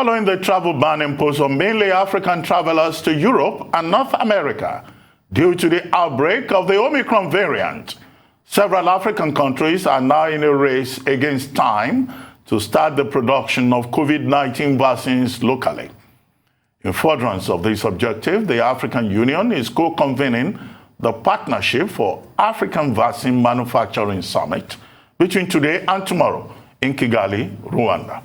following the travel ban imposed on mainly African travelers to Europe and North America due to the outbreak of the Omicron variant. Several African countries are now in a race against time to start the production of COVID-19 vaccines locally. In furtherance of this objective, the African Union is co-convening the Partnership for African Vaccine Manufacturing Summit between today and tomorrow in Kigali, Rwanda.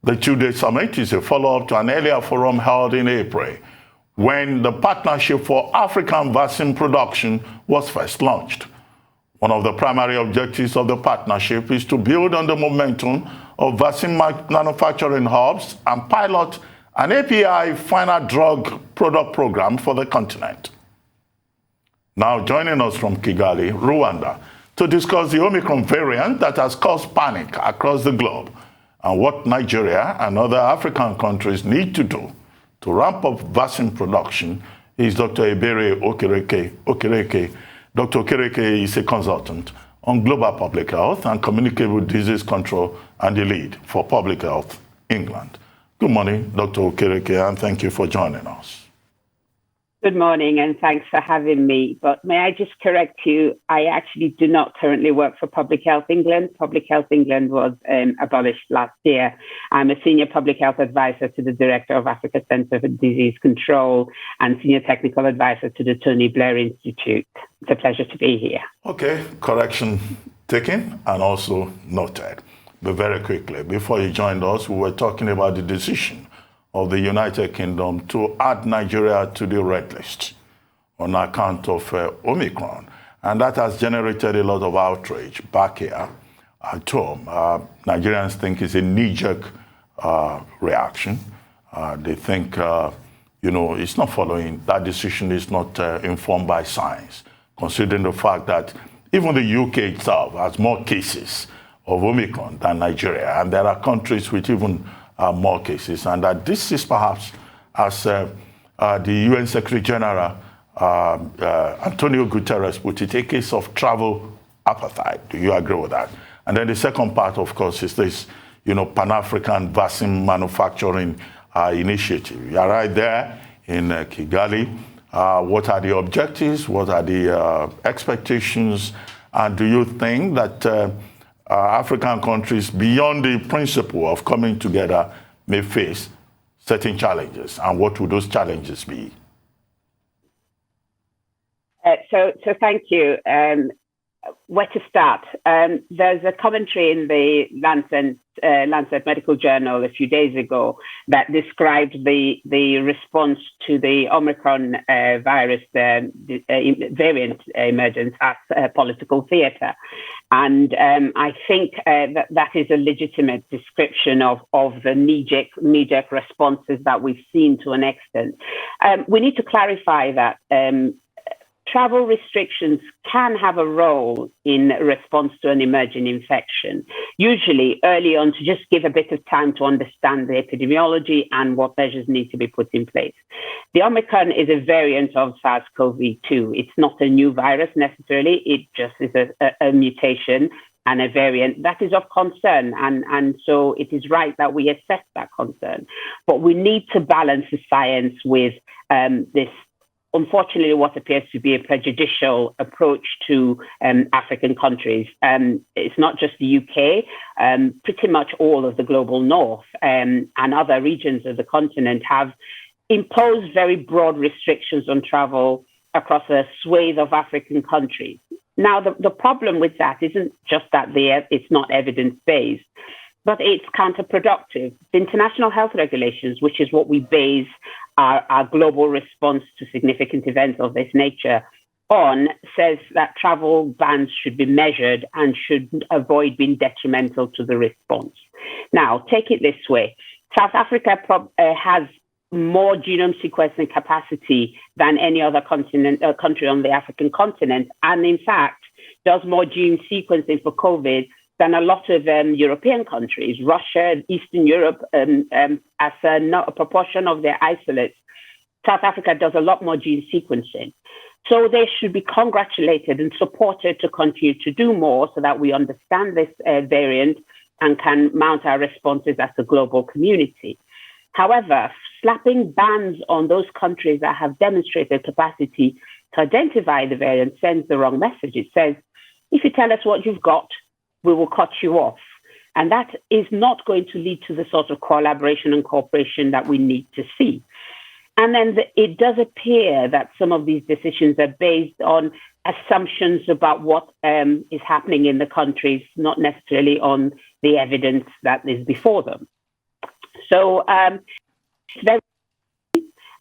The two-day summit is a follow-up to an earlier forum held in April, when the Partnership for African Vaccine Production was first launched. One of the primary objectives of the partnership is to build on the momentum of vaccine manufacturing hubs and pilot an API final drug product program for the continent. Now joining us from Kigali, Rwanda, to discuss the Omicron variant that has caused panic across the globe and what Nigeria and other African countries need to do to ramp up vaccine production is Dr. Ebere Okereke. Dr. Okereke is a consultant on global public health and communicable disease control and the lead for Public Health England. Good morning, Dr. Okereke, and thank you for joining us. Good morning, and thanks for having me. But may I just correct you, I actually do not currently work for Public Health England. Public Health England was abolished last year. I'm a senior public health advisor to the director of Africa Centre for Disease Control and senior technical advisor to the Tony Blair Institute. It's a pleasure to be here. Okay, correction taken and also noted. But very quickly, before you joined us, we were talking about the decision of the United Kingdom to add Nigeria to the red list on account of Omicron. And that has generated a lot of outrage back here at home. Nigerians think it's a knee-jerk reaction. They think, it's not following, that decision is not informed by science, considering the fact that even the UK itself has more cases of Omicron than Nigeria. And there are countries with even more cases, and that this is perhaps, as the UN Secretary General Antonio Guterres put it, a case of travel apartheid. Do you agree with that? And then the second part, of course, is this, Pan-African Vaccine Manufacturing Initiative. You are right there in Kigali. What are the objectives? What are the expectations? And do you think that African countries, beyond the principle of coming together, may face certain challenges, and what would those challenges be? So thank you. Where to start? There's a commentary in the Lancet Medical Journal a few days ago that described the response to the Omicron virus variant emergence as political theatre. And I think that is a legitimate description of the knee-jerk responses that we've seen to an extent. We need to clarify that travel restrictions can have a role in response to an emerging infection, usually early on, to just give a bit of time to understand the epidemiology and what measures need to be put in place. The Omicron is a variant of SARS-CoV-2. It's not a new virus necessarily. It just is a mutation and a variant that is of concern. And so it is right that we assess that concern. But we need to balance the science with this, unfortunately, what appears to be a prejudicial approach to African countries. It's not just the UK, pretty much all of the global north and other regions of the continent have imposed very broad restrictions on travel across a swathe of African countries. Now, the problem with that isn't just that it's not evidence-based, but it's counterproductive. The international health regulations, which is what we base our global response to significant events of this nature on, says that travel bans should be measured and should avoid being detrimental to the response. Now, take it this way. South Africa has more genome sequencing capacity than any other country on the African continent, and in fact, does more gene sequencing for COVID than a lot of European countries. Russia, Eastern Europe, as a proportion of their isolates, South Africa does a lot more gene sequencing. So they should be congratulated and supported to continue to do more so that we understand this variant and can mount our responses as a global community. However, slapping bans on those countries that have demonstrated capacity to identify the variant sends the wrong message. It says, if you tell us what you've got, we will cut you off. And that is not going to lead to the sort of collaboration and cooperation that we need to see. And then it does appear that some of these decisions are based on assumptions about what is happening in the countries, not necessarily on the evidence that is before them. So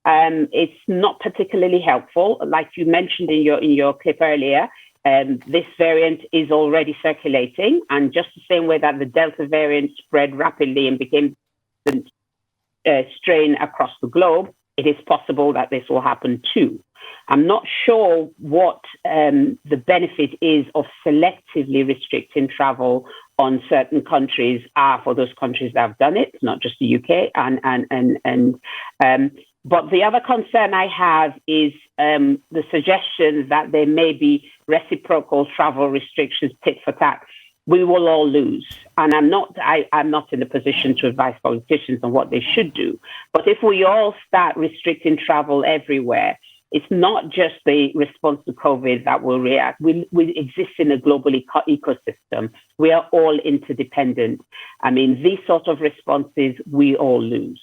it's not particularly helpful. Like you mentioned in your clip earlier, this variant is already circulating, and just the same way that the Delta variant spread rapidly and became the strain across the globe, it is possible that this will happen too. I'm not sure what the benefit is of selectively restricting travel on certain countries for those countries that have done it, not just the UK. But the other concern I have is the suggestion that there may be reciprocal travel restrictions, tit for tat. We will all lose. And I'm not in a position to advise politicians on what they should do. But if we all start restricting travel everywhere, it's not just the response to COVID that will react. We exist in a global ecosystem. We are all interdependent. I mean, these sort of responses, we all lose.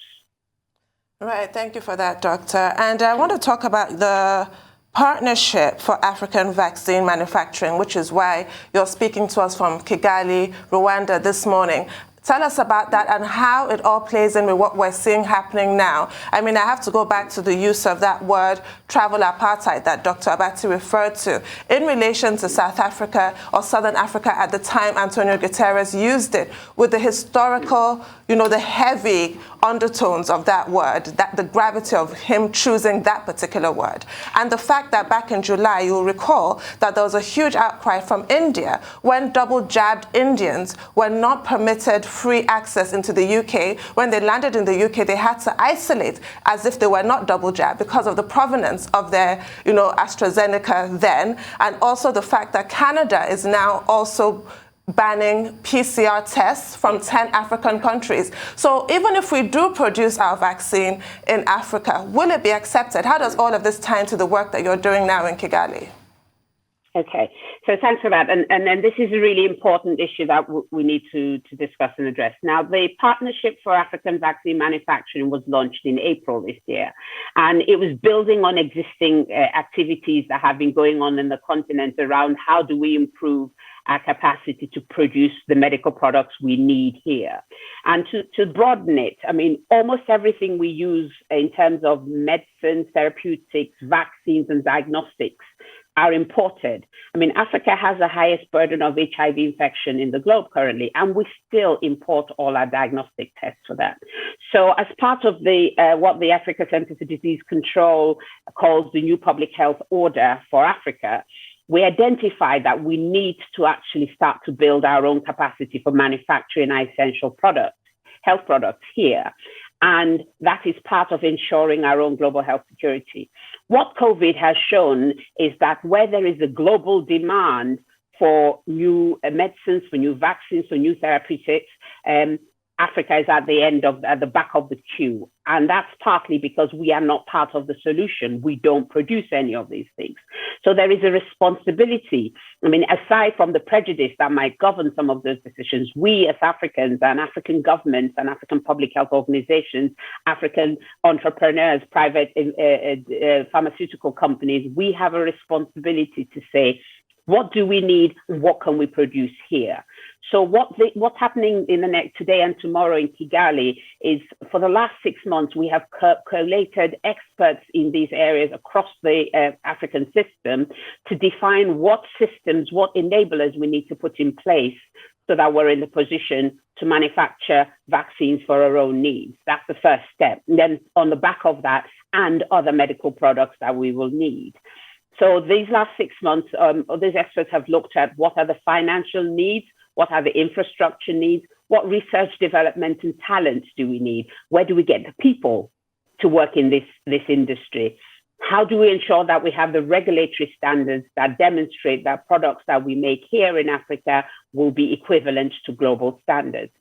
Right. Thank you for that, Doctor. And I want to talk about the Partnership for African Vaccine Manufacturing, which is why you're speaking to us from Kigali, Rwanda this morning. Tell us about that and how it all plays in with what we're seeing happening now. I mean, I have to go back to the use of that word travel apartheid that Dr. Abati referred to in relation to South Africa or Southern Africa at the time Antonio Guterres used it, with the historical, the heavy undertones of that word, that the gravity of him choosing that particular word. And the fact that back in July, you'll recall that there was a huge outcry from India when double-jabbed Indians were not permitted free access into the UK. When they landed in the UK, they had to isolate as if they were not double-jabbed because of the provenance of their, AstraZeneca then. And also the fact that Canada is now also banning PCR tests from 10 African countries. So even if we do produce our vaccine in Africa, will it be accepted? How does all of this tie into the work that you're doing now in Kigali? Okay, so thanks for that. And then this is a really important issue that we need to discuss and address. Now, the Partnership for African Vaccine Manufacturing was launched in April this year, and it was building on existing activities that have been going on in the continent around how do we improve our capacity to produce the medical products we need here. And to broaden it, I mean, almost everything we use in terms of medicine, therapeutics, vaccines, and diagnostics are imported. I mean, Africa has the highest burden of HIV infection in the globe currently, and we still import all our diagnostic tests for that. So as part of the what the Africa Center for Disease Control calls the new public health order for Africa, we identified that we need to actually start to build our own capacity for manufacturing our essential products, health products here. And that is part of ensuring our own global health security. What COVID has shown is that where there is a global demand for new medicines, for new vaccines, for new therapeutics, Africa is at the back of the queue. And that's partly because we are not part of the solution. We don't produce any of these things. So there is a responsibility. I mean, aside from the prejudice that might govern some of those decisions, we as Africans and African governments and African public health organizations, African entrepreneurs, private pharmaceutical companies, we have a responsibility to say, what do we need? What can we produce here? So what's happening in today and tomorrow in Kigali is, for the last 6 months, we have collated experts in these areas across the African system to define what systems, what enablers we need to put in place so that we're in the position to manufacture vaccines for our own needs. That's the first step. And then on the back of that, and other medical products that we will need. So these last 6 months, these experts have looked at what are the financial needs, what are the infrastructure needs, what research, development, and talent do we need? Where do we get the people to work in this industry? How do we ensure that we have the regulatory standards that demonstrate that products that we make here in Africa will be equivalent to global standards.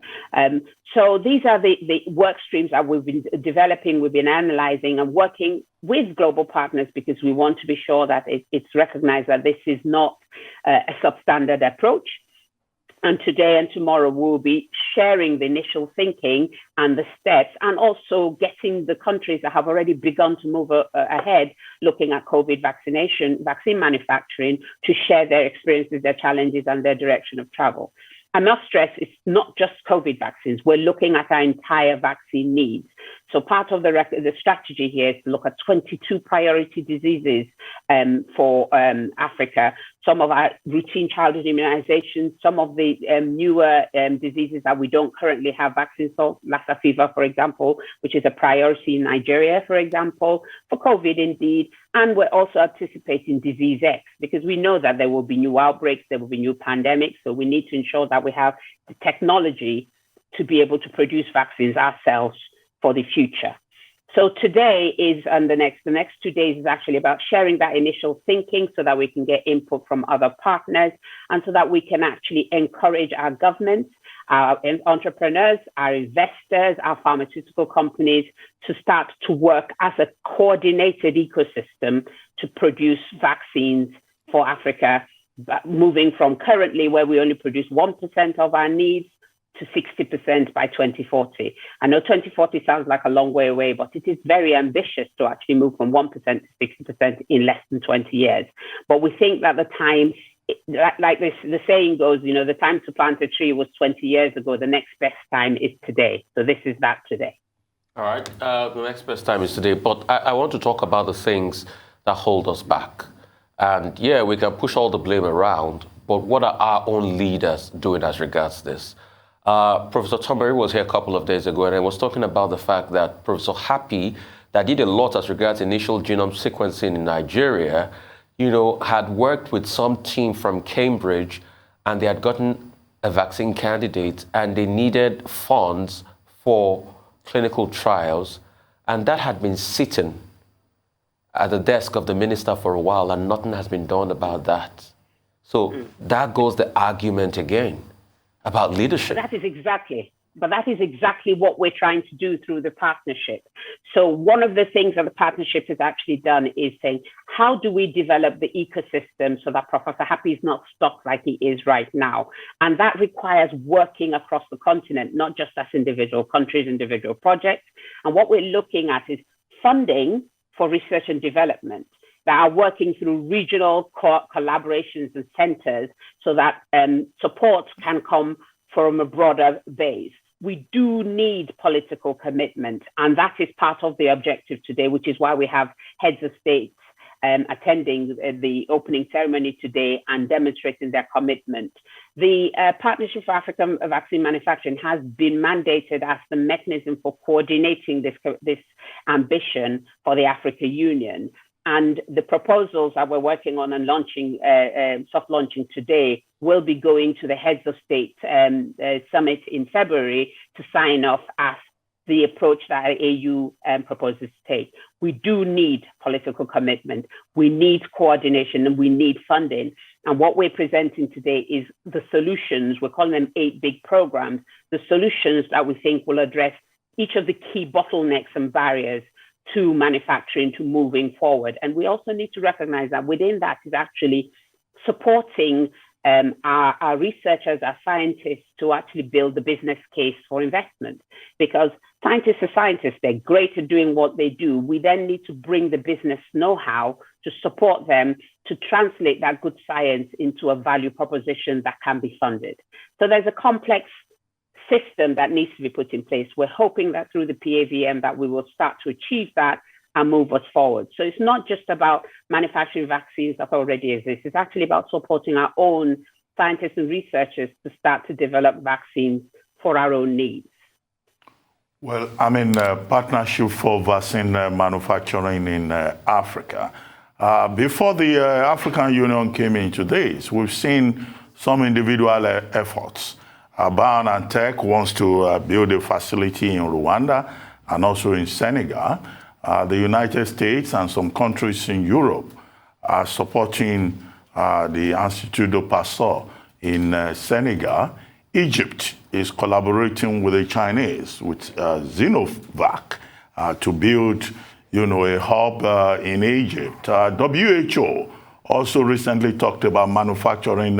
So these are the work streams that we've been developing, we've been analyzing and working with global partners, because we want to be sure that it's recognized that this is not a substandard approach. And today and tomorrow, we'll be sharing the initial thinking and the steps, and also getting the countries that have already begun to move ahead, looking at COVID vaccine manufacturing, to share their experiences, their challenges, and their direction of travel. I must stress, it's not just COVID vaccines. We're looking at our entire vaccine needs. So part of the strategy here is to look at 22 priority diseases for Africa, some of our routine childhood immunizations, some of the newer diseases that we don't currently have vaccines for, Lassa fever, for example, which is a priority in Nigeria, for example, for COVID indeed. And we're also anticipating disease X, because we know that there will be new outbreaks, there will be new pandemics. So we need to ensure that we have the technology to be able to produce vaccines ourselves for the future. So today is, and the next 2 days is actually about sharing that initial thinking, so that we can get input from other partners, and so that we can actually encourage our governments, our entrepreneurs, our investors, our pharmaceutical companies to start to work as a coordinated ecosystem to produce vaccines for Africa, moving from currently where we only produce 1% of our needs to 60% by 2040. I know 2040 sounds like a long way away, but it is very ambitious to actually move from 1% to 60% in less than 20 years. But we think that the time, like the saying goes, you know, the time to plant a tree was 20 years ago. The next best time is today. So this is that today. All right. The next best time is today. But I want to talk about the things that hold us back. And yeah, we can push all the blame around, but what are our own leaders doing as regards this? Professor Tomberry was here a couple of days ago, and I was talking about the fact that Professor Happy, that did a lot as regards initial genome sequencing in Nigeria, you know, had worked with some team from Cambridge, and they had gotten a vaccine candidate, and they needed funds for clinical trials, and that had been sitting at the desk of the minister for a while, and nothing has been done about that. So that goes the argument again about leadership. That is exactly what we're trying to do through the partnership. So one of the things that the partnership has actually done is saying, how do we develop the ecosystem so that Professor Happy is not stuck like he is right now? And that requires working across the continent, not just as individual countries, individual projects. And what we're looking at is funding for research and development that are working through regional collaborations and centers, so that support can come from a broader base. We do need political commitment, and that is part of the objective today, which is why we have heads of states attending the opening ceremony today and demonstrating their commitment. The Partnership for African Vaccine Manufacturing has been mandated as the mechanism for coordinating this ambition for the African Union. And the proposals that we're working on and launching, soft launching today, will be going to the heads of state summit in February to sign off as the approach that our AU proposes to take. We do need political commitment. We need coordination, and we need funding. And what we're presenting today is the solutions. We're calling them 8 big programs, the solutions that we think will address each of the key bottlenecks and barriers to manufacturing, to moving forward. And we also need to recognize that within that is actually supporting our researchers, our scientists, to actually build the business case for investment. Because scientists are scientists, they're great at doing what they do. We then need to bring the business know-how to support them to translate that good science into a value proposition that can be funded. So there's a complex system that needs to be put in place. We're hoping that through the PAVM that we will start to achieve that and move us forward. So it's not just about manufacturing vaccines that already exist. It's actually about supporting our own scientists and researchers to start to develop vaccines for our own needs. Well, I mean, partnership for vaccine manufacturing in Africa. Before the African Union came into this, we've seen some individual efforts. BioNTech wants to build a facility in Rwanda and also in Senegal. The United States and some countries in Europe are supporting the Institut de Pasteur in Senegal. Egypt is collaborating with the Chinese, with Sinovac, to build, a hub in Egypt. WHO also recently talked about manufacturing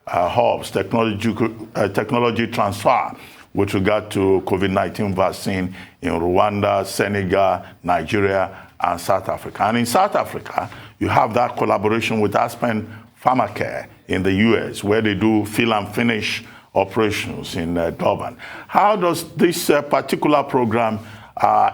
hubs, technology transfer with regard to COVID-19 vaccine in Rwanda, Senegal, Nigeria, and South Africa. And in South Africa, you have that collaboration with Aspen Pharmacare in the US, where they do fill and finish operations in Durban. How does this particular program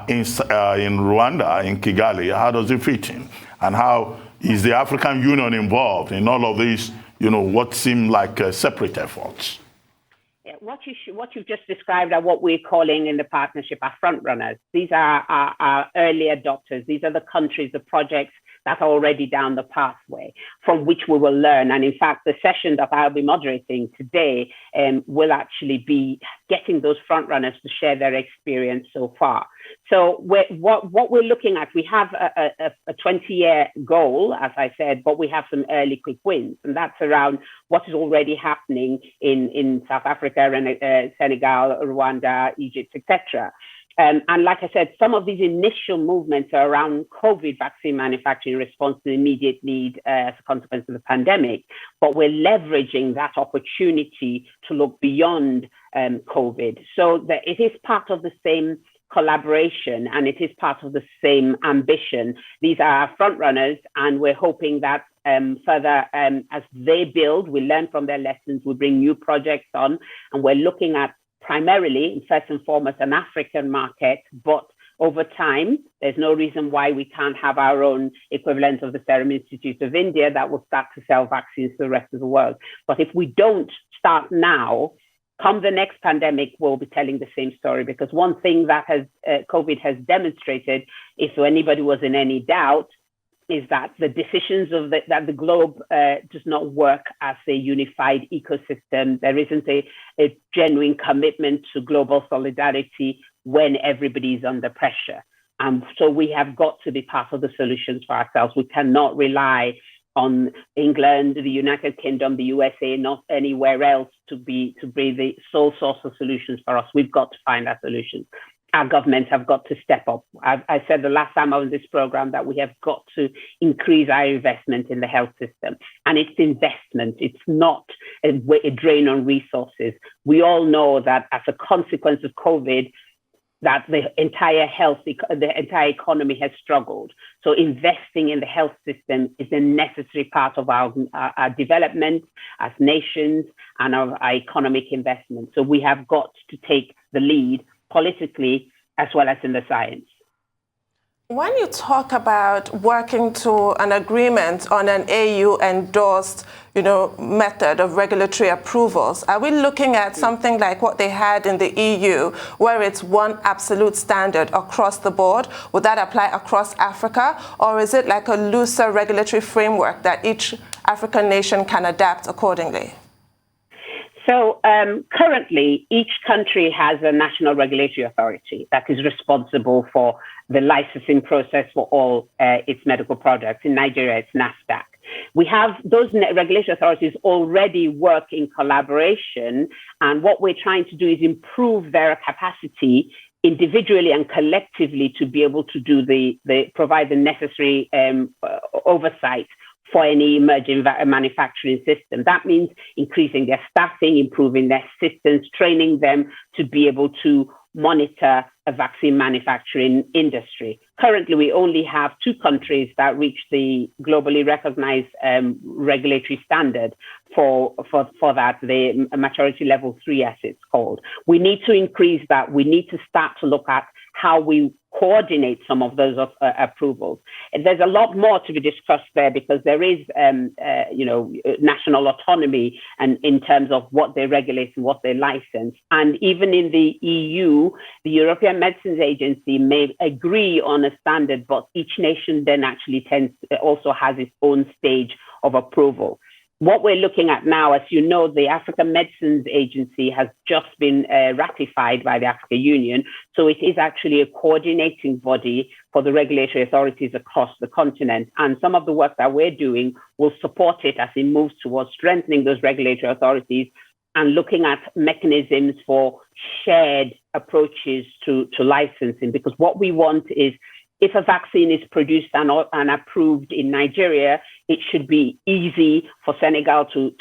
in Rwanda, in Kigali, how does it fit in? And how is the African Union involved in all of these, what seem like separate efforts? Yeah, what you've just described are what we're calling in the partnership our front runners. These are our early adopters. These are the countries, the projects that are already down the pathway from which we will learn. And in fact, the session that I'll be moderating today will actually be getting those front runners to share their experience so far. So what we're looking at, we have a 20-year goal, as I said, but we have some early quick wins. And that's around what is already happening in South Africa, and Senegal, Rwanda, Egypt, etc. And like I said, some of these initial movements are around COVID vaccine manufacturing in response to the immediate need as a consequence of the pandemic. But we're leveraging that opportunity to look beyond COVID. So that it is part of the same collaboration and it is part of the same ambition. These are our front runners, and we're hoping that further as they build, we learn from their lessons, we bring new projects on, and we're looking at primarily, first and foremost, an African market, but over time, there's no reason why we can't have our own equivalent of the Serum Institute of India that will start to sell vaccines to the rest of the world. But if we don't start now, come the next pandemic, we'll be telling the same story, because one thing that COVID has demonstrated, if anybody was in any doubt, is that the decisions of that the globe does not work as a unified ecosystem. There isn't a genuine commitment to global solidarity when everybody is under pressure. So we have got to be part of the solutions for ourselves. We cannot rely on England, the United Kingdom, the USA, not anywhere else to be the sole source of solutions for us. We've got to find our solutions. Our governments have got to step up. I said the last time I was in this program that we have got to increase our investment in the health system. And it's investment. It's not a drain on resources. We all know that as a consequence of COVID, that the entire economy has struggled. So investing in the health system is a necessary part of our development as nations and our economic investment. So we have got to take the lead politically as well as in the science. When you talk about working to an agreement on an AU-endorsed, method of regulatory approvals, are we looking at something like what they had in the EU, where it's one absolute standard across the board? Would that apply across Africa? Or is it like a looser regulatory framework that each African nation can adapt accordingly? So currently, each country has a national regulatory authority that is responsible for the licensing process for all its medical products. In Nigeria, it's NAFDAC. We have those regulatory authorities already work in collaboration, and what we're trying to do is improve their capacity individually and collectively to be able to do provide the necessary oversight for any emerging manufacturing system. That means increasing their staffing, improving their systems, training them to be able to monitor a vaccine manufacturing industry. Currently, we only have 2 countries that reach the globally recognized regulatory standard for that, the maturity level 3, as it's called. We need to increase that. We need to start to look at how we coordinate some of those approvals. And there's a lot more to be discussed there, because there is, national autonomy and in terms of what they regulate and what they license. And even in the EU, the European Medicines Agency may agree on a standard, but each nation then actually also has its own stage of approval. what we're looking at now, as you know, the African Medicines Agency has just been ratified by the African Union. So it is actually a coordinating body for the regulatory authorities across the continent. And some of the work that we're doing will support it as it moves towards strengthening those regulatory authorities and looking at mechanisms for shared approaches to licensing. Because what we want is, if a vaccine is produced and approved in Nigeria, it should be easy for Senegal to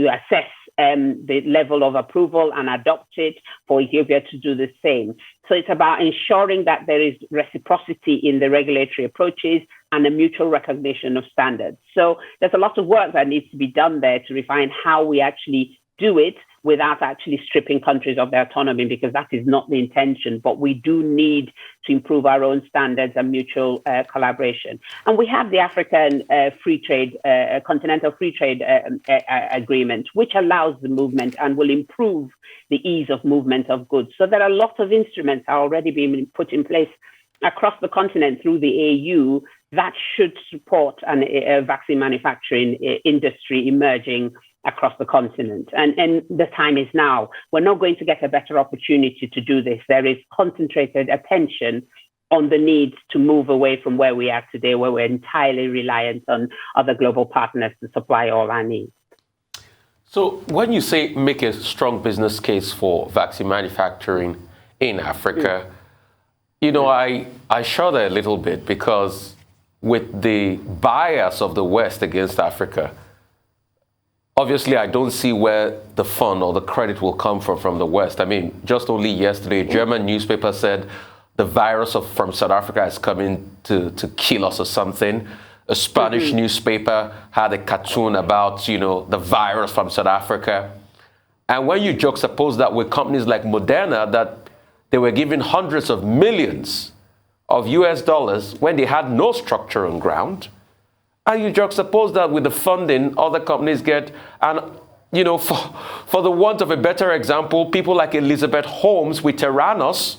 assess the level of approval and adopt it, for Ethiopia to do the same. So it's about ensuring that there is reciprocity in the regulatory approaches and a mutual recognition of standards. So there's a lot of work that needs to be done there to refine how we actually do it without actually stripping countries of their autonomy, because that is not the intention. But we do need to improve our own standards and mutual collaboration. And we have the African Free Trade, Continental Free Trade Agreement, which allows the movement and will improve the ease of movement of goods. So there are lots of instruments are already being put in place across the continent through the AU that should support a vaccine manufacturing industry emerging across the continent. And the time is now. We're not going to get a better opportunity to do this. There is concentrated attention on the need to move away from where we are today, where we're entirely reliant on other global partners to supply all our needs. So when you say make a strong business case for vaccine manufacturing in Africa, you know, I shudder a little bit, because with the bias of the West against Africa, obviously, I don't see where the fund or the credit will come from the West. I mean, just only yesterday, a German newspaper said the virus from South Africa is coming to kill us or something. A Spanish newspaper had a cartoon about, you know, the virus from South Africa. And when you juxtapose that with companies like Moderna, that they were given hundreds of millions of US dollars when they had no structure on ground, and you juxtapose that with the funding other companies get, and, you know, for the want of a better example, people like Elizabeth Holmes with Theranos,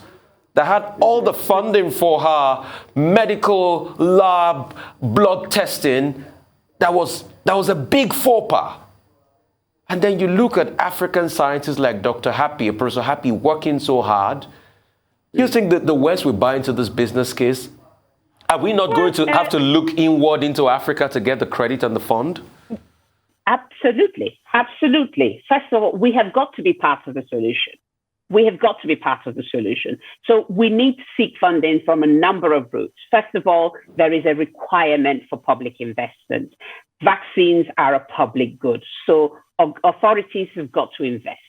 that had all the funding for her medical lab blood testing, that was a big faux pas. And then you look at African scientists like Dr. Happy, Professor Happy, working so hard. You think that the West will buy into this business case? Are we not going to have to look inward into Africa to get the credit and the fund? Absolutely. Absolutely. First of all, we have got to be part of the solution. We have got to be part of the solution. So we need to seek funding from a number of routes. First of all, there is a requirement for public investment. Vaccines are a public good, so authorities have got to invest.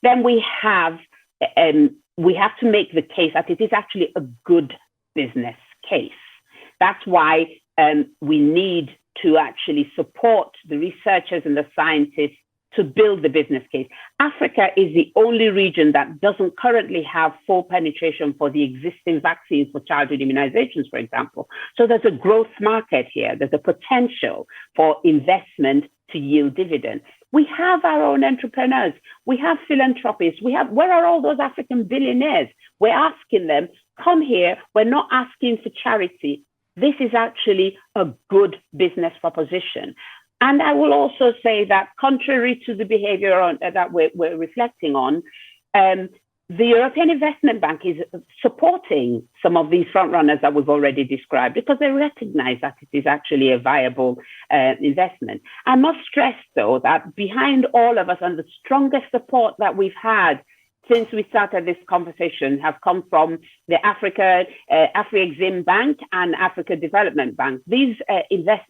Then we have to make the case that it is actually a good business case. That's why we need to actually support the researchers and the scientists to build the business case. Africa is the only region that doesn't currently have full penetration for the existing vaccines for childhood immunizations, for example. So there's a growth market here. There's a potential for investment to yield dividends. We have our own entrepreneurs. We have philanthropists. Where are all those African billionaires? We're asking them, come here. We're not asking for charity. This is actually a good business proposition. And I will also say that contrary to the behavior that we're reflecting on, the European Investment Bank is supporting some of these frontrunners that we've already described, because they recognize that it is actually a viable investment. I must stress, though, that behind all of us, and the strongest support that we've had since we started this conversation have come from the Afri-Exim Bank and Africa Development Bank. These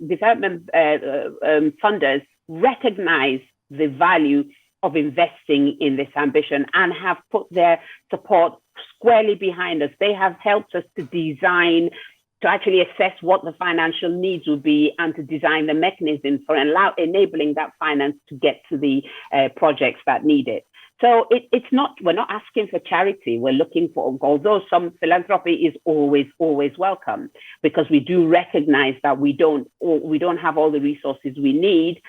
development funders recognize the value of investing in this ambition and have put their support squarely behind us. They have helped us to design, to actually assess what the financial needs would be, and to design the mechanisms for enabling that finance to get to the projects that need it. So we're not asking for charity. We're looking for, although some philanthropy is always welcome, because we do recognize that we don't have all the resources we need,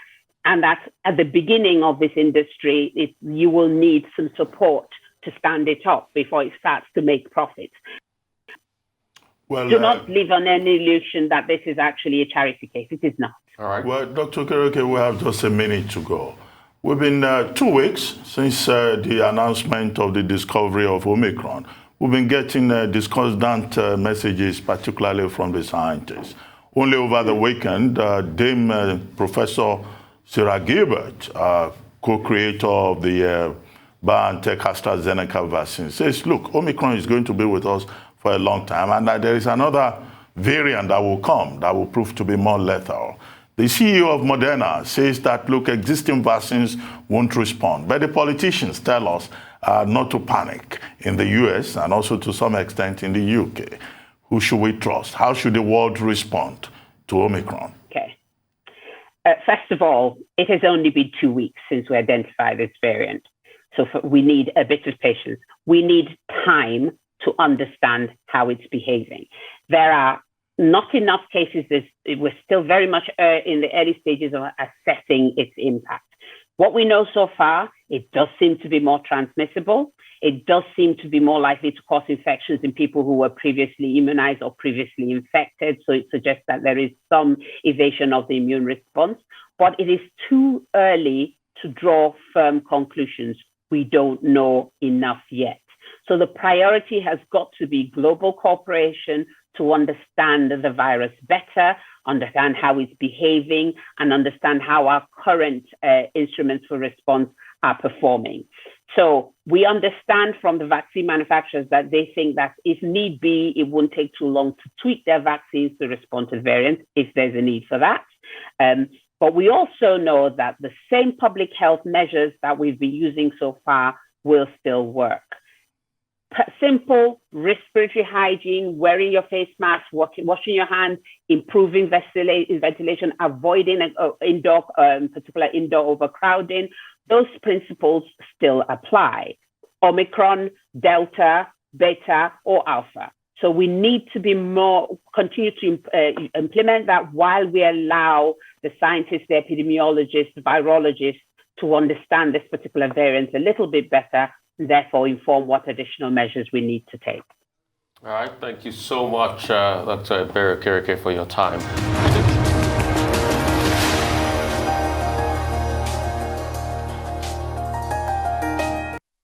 and that at the beginning of this industry, you will need some support to stand it up before it starts to make profits. Well, do not live on any illusion that this is actually a charity case. It is not. All right. Well, Dr. Okereke, we have just a minute to go. We've been 2 weeks since the announcement of the discovery of Omicron. We've been getting discordant messages, particularly from the scientists. Only over the weekend, Dame Professor Sarah Gilbert, co-creator of the BioNTech AstraZeneca vaccine, says, look, Omicron is going to be with us for a long time, and that there is another variant that will come that will prove to be more lethal. The CEO of Moderna says that, look, existing vaccines won't respond. But the politicians tell us not to panic in the US and also to some extent in the UK. Who should we trust? How should the world respond to Omicron? Okay. First of all, it has only been 2 weeks since we identified this variant. So we need a bit of patience. We need time to understand how it's behaving. There are not enough cases. We're still very much in the early stages of assessing its impact. What we know so far, it does seem to be more transmissible. It does seem to be more likely to cause infections in people who were previously immunized or previously infected. So it suggests that there is some evasion of the immune response, but it is too early to draw firm conclusions. We don't know enough yet. So the priority has got to be global cooperation to understand the virus better, understand how it's behaving, and understand how our current instruments for response are performing. So we understand from the vaccine manufacturers that they think that if need be, it won't take too long to tweak their vaccines to respond to variants if there's a need for that. But we also know that the same public health measures that we've been using so far will still work. Simple respiratory hygiene, wearing your face mask, washing your hands, improving ventilation, avoiding particular indoor overcrowding. Those principles still apply. Omicron, Delta, Beta, or Alpha. So we need to be continue to implement that while we allow the scientists, the epidemiologists, the virologists to understand this particular variant a little bit better, and therefore inform what additional measures we need to take. All right. Thank you so much, Dr. Ebere Okereke, for your time.